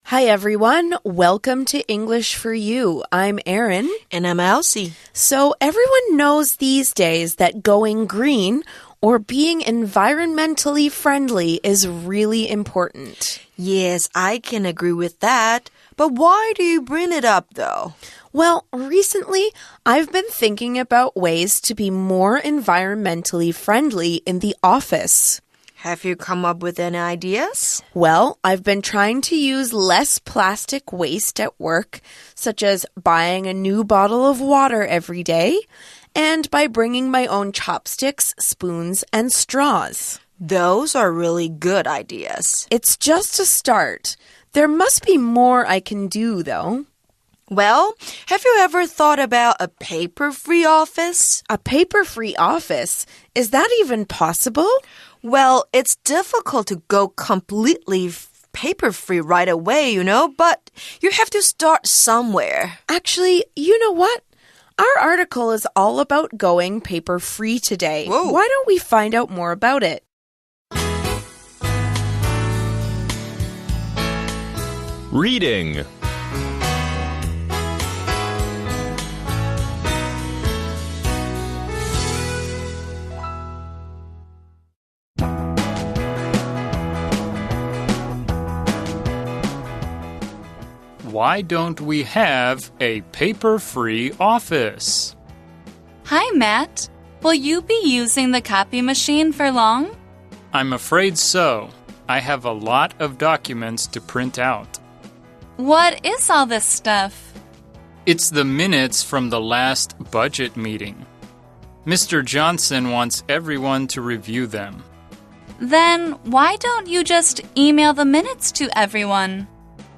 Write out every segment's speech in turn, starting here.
Hi, everyone. Welcome to English for You. I'm Erin. And I'm Elsie. So everyone knows these days that going green or being environmentally friendly is really important. Yes, I can agree with that. But why do you bring it up, though? Well, recently, I've been thinking about ways to be more environmentally friendly in the office. Have you come up with any ideas? Well, I've been trying to use less plastic waste at work, such as buying a new bottle of water every day, and by bringing my own chopsticks, spoons, and straws. Those are really good ideas. It's just a start. There must be more I can do, though. Well, have you ever thought about a paper-free office? A paper-free office? Is that even possible? Well, it's difficult to go completely paper-free right away, but you have to start somewhere. Actually, you know what? Our article is all about going paper-free today. Whoa. Why don't we find out more about it? Reading. Why don't we have a paper-free office? Hi, Matt. Will you be using the copy machine for long? I'm afraid so. I have a lot of documents to print out. What is all this stuff? It's the minutes from the last budget meeting. Mr. Johnson wants everyone to review them. Then why don't you just email the minutes to everyone?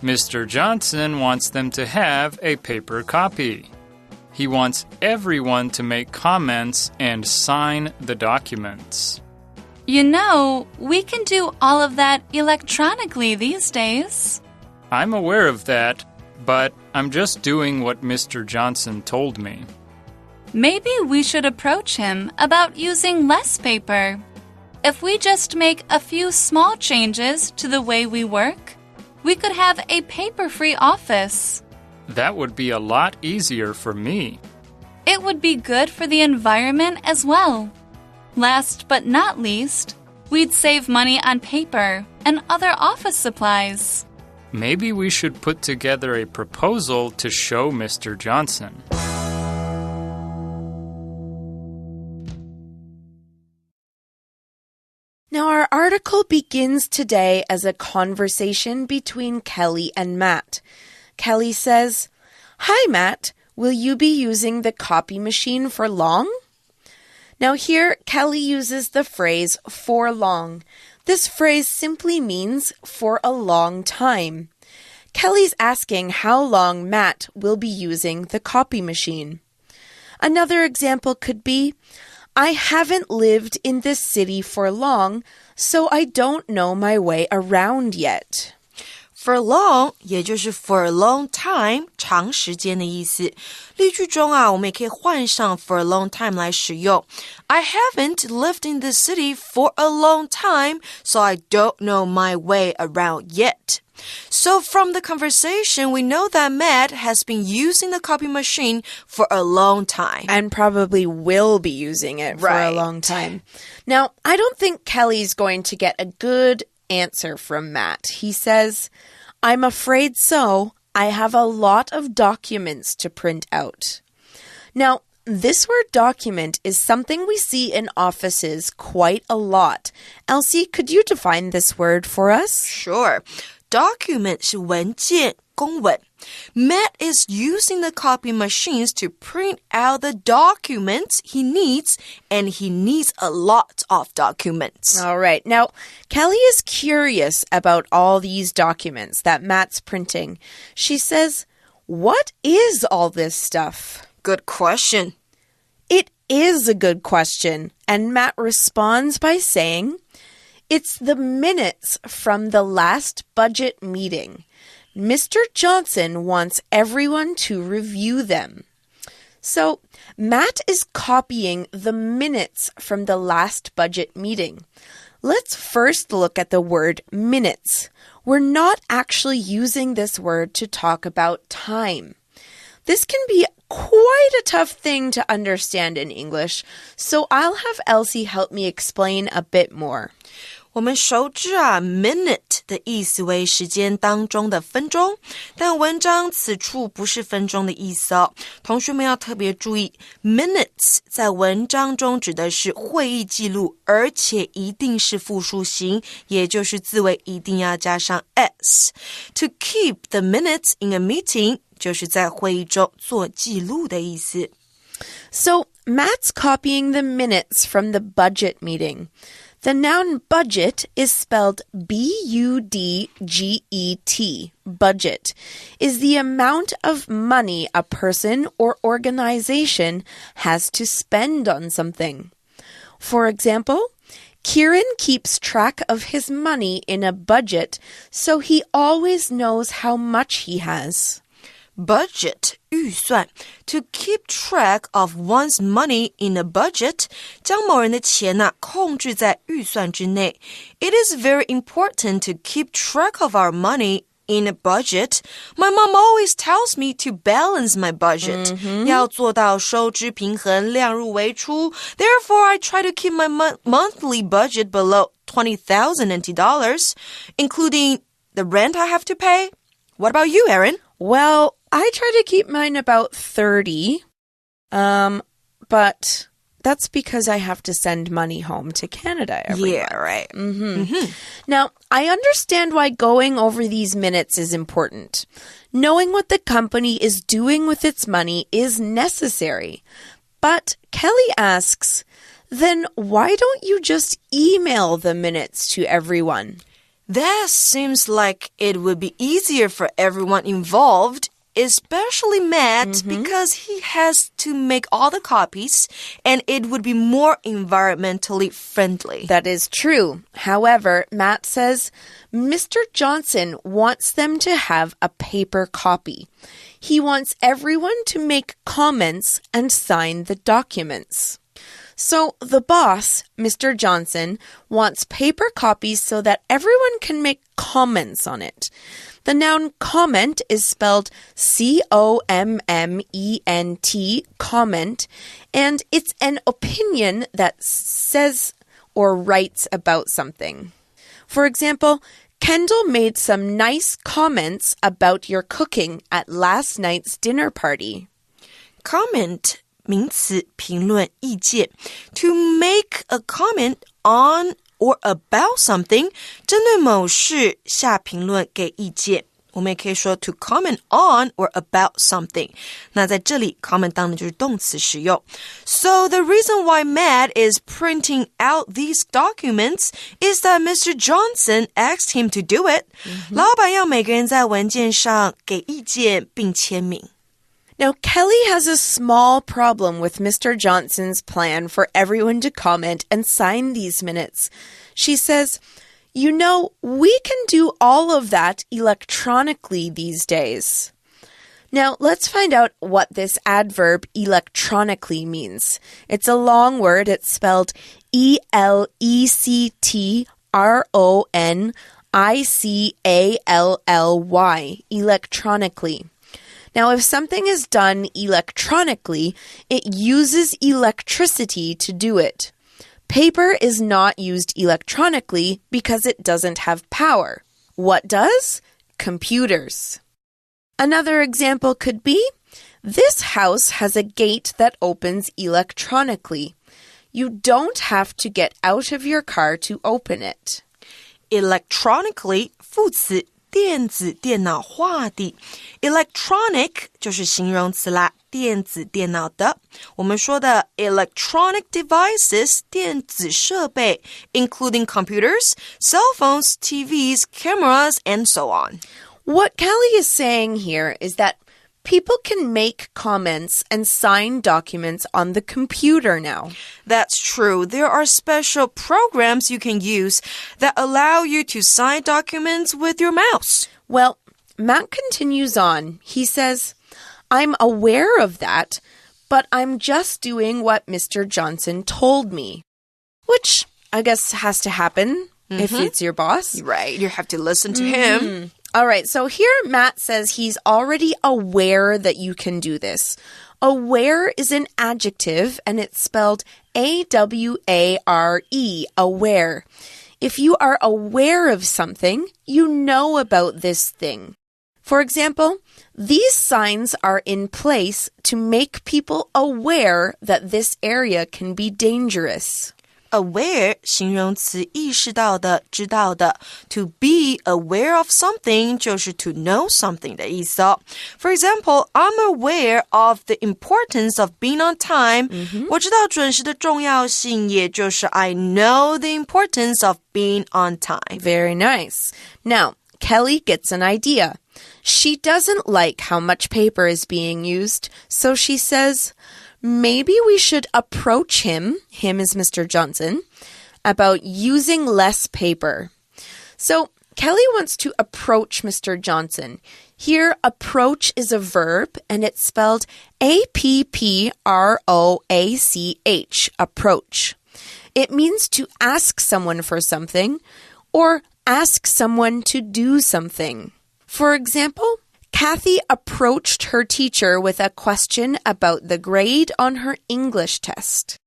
Mr. Johnson wants them to have a paper copy. He wants everyone to make comments and sign the documents. We can do all of that electronically these days. I'm aware of that, but I'm just doing what Mr. Johnson told me. Maybe we should approach him about using less paper. If we just make a few small changes to the way we work, we could have a paper-free office. That would be a lot easier for me. It would be good for the environment as well. Last but not least, we'd save money on paper and other office supplies. Maybe we should put together a proposal to show Mr. Johnson. Now, our article begins today as a conversation between Kelly and Matt. Kelly says, "Hi, Matt. Will you be using the copy machine for long?" Now, here, Kelly uses the phrase for long. This phrase simply means for a long time. Kelly's asking how long Matt will be using the copy machine. Another example could be, "I haven't lived in this city for long, so I don't know my way around yet." For long 也就是 for a long time 长时间的意思。例句中我们也可以换上 for a long time 来使用。I haven't lived in this city for a long time, so I don't know my way around yet. So from the conversation, we know that Matt has been using the copy machine for a long time. And probably will be using it for a long time. Now, I don't think Kelly's going to get a good answer from Matt. He says, "I'm afraid so. I have a lot of documents to print out." Now, this word document is something we see in offices quite a lot. Elsie, could you define this word for us? Sure. Document 是文件、公文。Matt is using the copy machines to print out the documents he needs, and he needs a lot of documents. All right. Now, Kelly is curious about all these documents that Matt's printing. She says, "What is all this stuff?" Good question. It is a good question, and Matt responds by saying, "It's the minutes from the last budget meeting. Mr. Johnson wants everyone to review them." So, Matt is copying the minutes from the last budget meeting. Let's first look at the word minutes. we're not actually using this word to talk about time. This can be quite a tough thing to understand in English, so I'll have Elsie help me explain a bit more. 我们熟知minute 的意思为时间当中的分钟，但文章此处不是分钟的意思哦。同学们要特别注意 minutes 在文章中指的是会议记录，而且一定是复数形，也就是字尾一定要加上 s. To keep the minutes in a meeting 就是在会议中做记录的意思。So, Matt's copying the minutes from the budget meeting.The noun budget is spelled B-U-D-G-E-T. Budget is the amount of money a person or organization has to spend on something. For example, Kieran keeps track of his money in a budget, so he always knows how much he has.Budget 预算 To keep track of one's money in a budget 将某人的钱控制在预算之内 It is very important to keep track of our money in a budget. My mom always tells me to balance my budget. 要做到收支平衡量入为出 Therefore, I try to keep my monthly budget below $20,000 NT, including the rent I have to pay. What about you, Erin? Well,I try to keep mine about 30, but that's because I have to send money home to Canada every month. Yeah, right. Now, I understand why going over these minutes is important. Knowing what the company is doing with its money is necessary. But Kelly asks, then why don't you just email the minutes to everyone?That seems like it would be easier for everyone involved, especially Matt, because he has to make all the copies, and it would be more environmentally friendly. That is true. However, Matt says Mr. Johnson wants them to have a paper copy. He wants everyone to make comments and sign the documents.So the boss, Mr. Johnson, wants paper copies so that everyone can make comments on it. The noun comment is spelled C-O-M-M-E-N-T, comment, and it's an opinion that says or writes about something. For example, Kendall made some nice comments about your cooking at last night's dinner party. Comment.名词评论意见 To make a comment on or about something 针对某事下评论给意见我们也可以说 to comment on or about something 那在这里 comment 当然就是动词使用 So the reason why Matt is printing out these documents is that Mr. Johnson asked him to do it 老板要每个人在文件上给意见并签名Now, Kelly has a small problem with Mr. Johnson's plan for everyone to comment and sign these minutes. She says, you know, we can do all of that electronically these days. Now, let's find out what this adverb electronically means. It's a long word. It's spelled E-L-E-C-T-R-O-N-I-C-A-L-L-Y, electronically.Now, if something is done electronically, it uses electricity to do it. Paper is not used electronically because it doesn't have power. What does? Computers. Another example could be, this house has a gate that opens electronically. You don't have to get out of your car to open it. Electronically, 副词电子电脑化的 Electronic 就是形容词啦电子电脑的我们说的 electronic devices 电子设备 including computers, cell phones, TVs, cameras, and so on. What Kelly is saying here is that people can make comments and sign documents on the computer now. That's true. There are special programs you can use that allow you to sign documents with your mouse. Well, Matt continues on. He says, I'm aware of that, but I'm just doing what Mr. Johnson told me. Which I guess has to happen. if it's your boss. Right, you have to listen to him. All right, so here Matt says he's already aware that you can do this. Aware is an adjective, and it's spelled A-W-A-R-E, aware. If you are aware of something, you know about this thing. For example, these signs are in place to make people aware that this area can be dangerous. Aware 形容词意识到的知道的 To be aware of something 就是 to know something 的意思哦 For example, I'm aware of the importance of being on time 我知道准时的重要性也就是 I know the importance of being on time Very nice. Now, Kelly gets an idea. She doesn't like how much paper is being used, so she says...Maybe we should approach him is Mr. Johnson, about using less paper. So Kelly wants to approach Mr. Johnson. Here, approach is a verb, and it's spelled A-P-P-R-O-A-C-H, approach. It means to ask someone for something, or ask someone to do something. For example,Kathy approached her teacher with a question about the grade on her English test.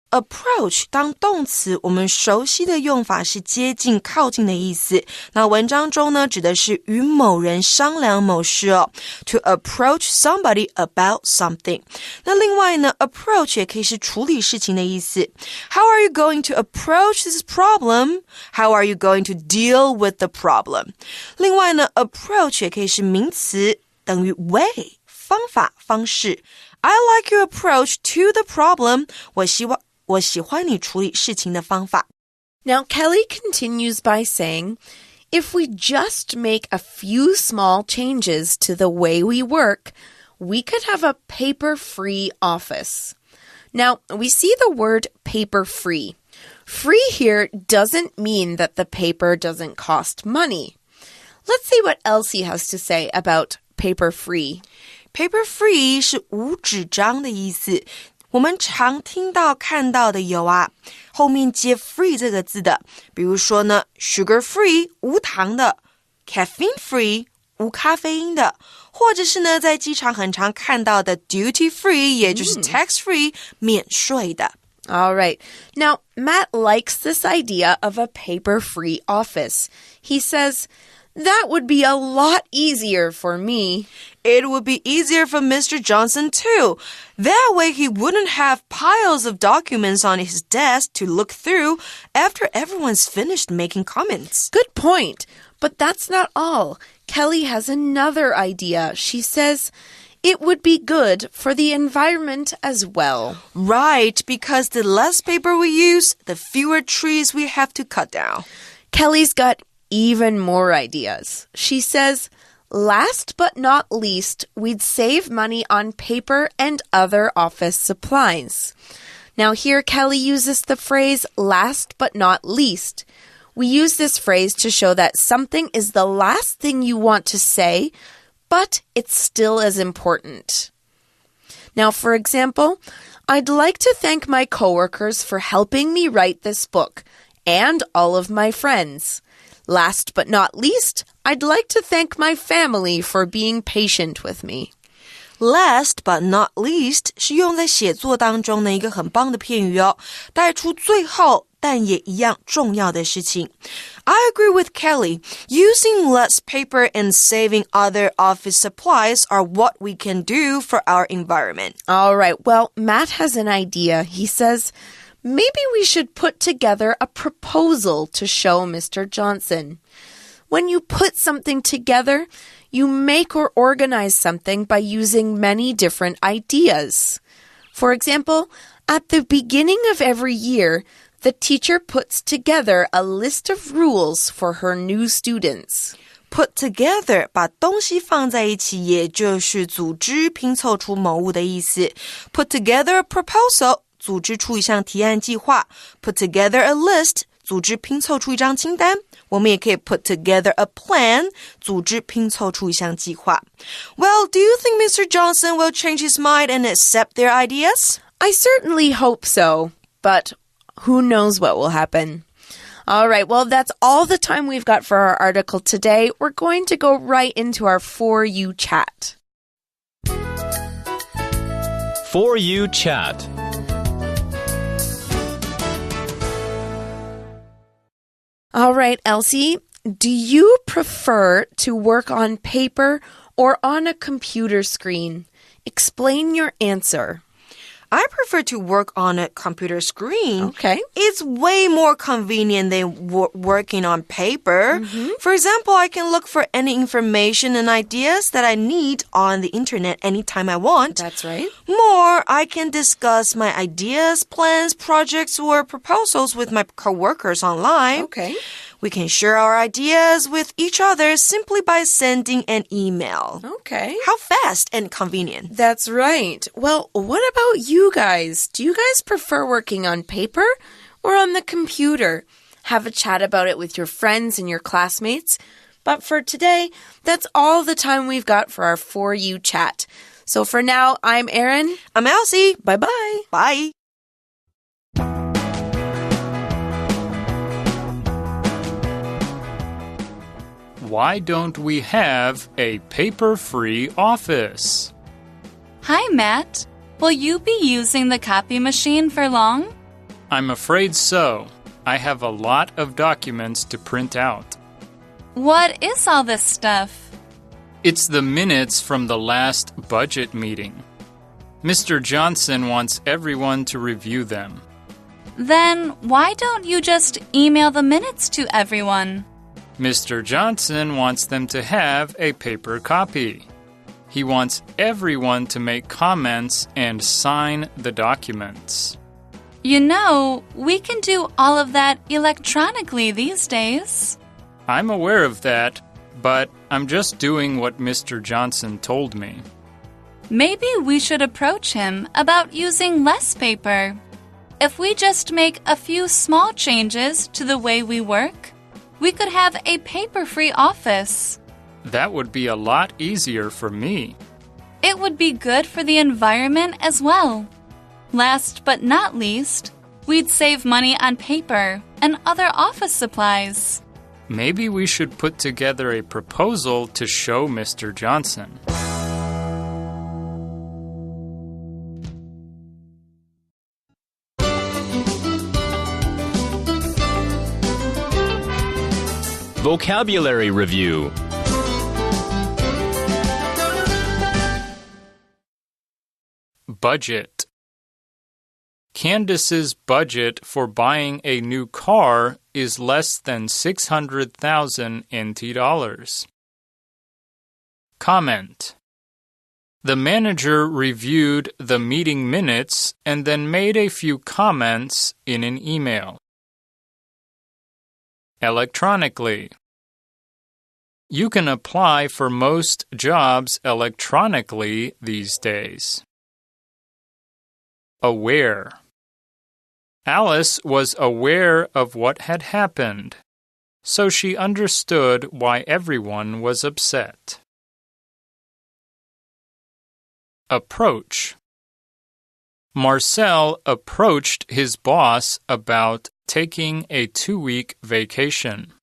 Approach 当动词，我们熟悉的用法是接近、靠近的意思。那文章中呢，指的是与某人商量某事哦。To approach somebody about something. 那另外呢 ，approach 也可以是处理事情的意思。How are you going to approach this problem? How are you going to deal with the problem? 另外呢 ，approach 也可以是名词，等于 way 方法、方式。I like your approach to the problem. 我喜欢你处理事情的方法。Now, Kelly continues by saying, if we just make a few small changes to the way we work, we could have a paper-free office. Now, we see the word paper-free. Free here doesn't mean that the paper doesn't cost money. Let's see what Elsie has to say about paper-free. Paper-free 是无纸张的意思。我们常听到看到的有啊，后面接 free 这个字的，比如说呢 sugar free 无糖的 caffeine free 无咖啡因的，或者是呢在机场很常看到的 duty free 也就是 tax free 免税的。All right. Now, Matt likes this idea of a paper-free office. He says,That would be a lot easier for me. It would be easier for Mr. Johnson too. That way he wouldn't have piles of documents on his desk to look through after everyone's finished making comments. Good point. But that's not all. Kelly has another idea. She says,It would be good for the environment as well. Right, because the less paper we use, the fewer trees we have to cut down. Kelly's got even more ideas. She says, last but not least, we'd save money on paper and other office supplies. Now here Kelly uses the phrase last but not least. We use this phrase to show that something is the last thing you want to say, but it's still as important. Now, for example, I'd like to thank my coworkers for helping me write this book, and all of my friends.Last but not least, I'd like to thank my family for being patient with me. Last but not least 是用在写作当中的一个很棒的片语哦，带出最后但也一样重要的事情。I agree with Kelly. Using less paper and saving other office supplies are what we can do for our environment. All right, well, Matt has an idea. He says,Maybe we should put together a proposal to show Mr. Johnson. When you put something together, you make or organize something by using many different ideas. For example, at the beginning of every year, the teacher puts together a list of rules for her new students.Put together 把东西放在一起，也就是组织拼凑出某物的意思。Put together a proposal组织出一项提案计划 Put together a list 组织拼凑出一张清单我们也可以 put together a plan 组织拼凑出一项计划 Well, do you think Mr. Johnson will change his mind and accept their ideas? I certainly hope so, but who knows what will happen. All right, well, that's all the time we've got for our article today. We're going to go right into our For You chat. For You chat. All right, Elsie, do you prefer to work on paper or on a computer screen? Explain your answer. I prefer to work on a computer screen. Okay. It's way more convenient than working on paper. For example, I can look for any information and ideas that I need on the internet anytime I want. That's right. More, I can discuss my ideas, plans, projects, or proposals with my coworkers online. Okay. We can share our ideas with each other simply by sending an email. Okay. How fast and convenient. That's right. Well, what about you guys? Do you guys prefer working on paper or on the computer? Have a chat about it with your friends and your classmates. But for today, that's all the time we've got for our For You chat. So for now, I'm Erin. I'm Elsie. Bye-bye. Bye. Why don't we have a paper-free office? Hi, Matt. Will you be using the copy machine for long? I'm afraid so. I have a lot of documents to print out. What is all this stuff? It's the minutes from the last budget meeting. Mr. Johnson wants everyone to review them. Then why don't you just email the minutes to everyone? Mr. Johnson wants them to have a paper copy. He wants everyone to make comments and sign the documents. You know, we can do all of that electronically these days. I'm aware of that, but I'm just doing what Mr. Johnson told me. Maybe we should approach him about using less paper. If we just make a few small changes to the way we work, we could have a paper-free office. That would be a lot easier for me. It would be good for the environment as well. Last but not least, we'd save money on paper and other office supplies. Maybe we should put together a proposal to show Mr. Johnson. Vocabulary Review. Budget. Candace's budget for buying a new car is less than 600,000 NT dollars. Comment. The manager reviewed the meeting minutes and then made a few comments in an email. Electronically. You can apply for most jobs electronically these days. Aware. Alice was aware of what had happened, so she understood why everyone was upset. Approach. Marcel approached his boss about taking a 2-week vacation.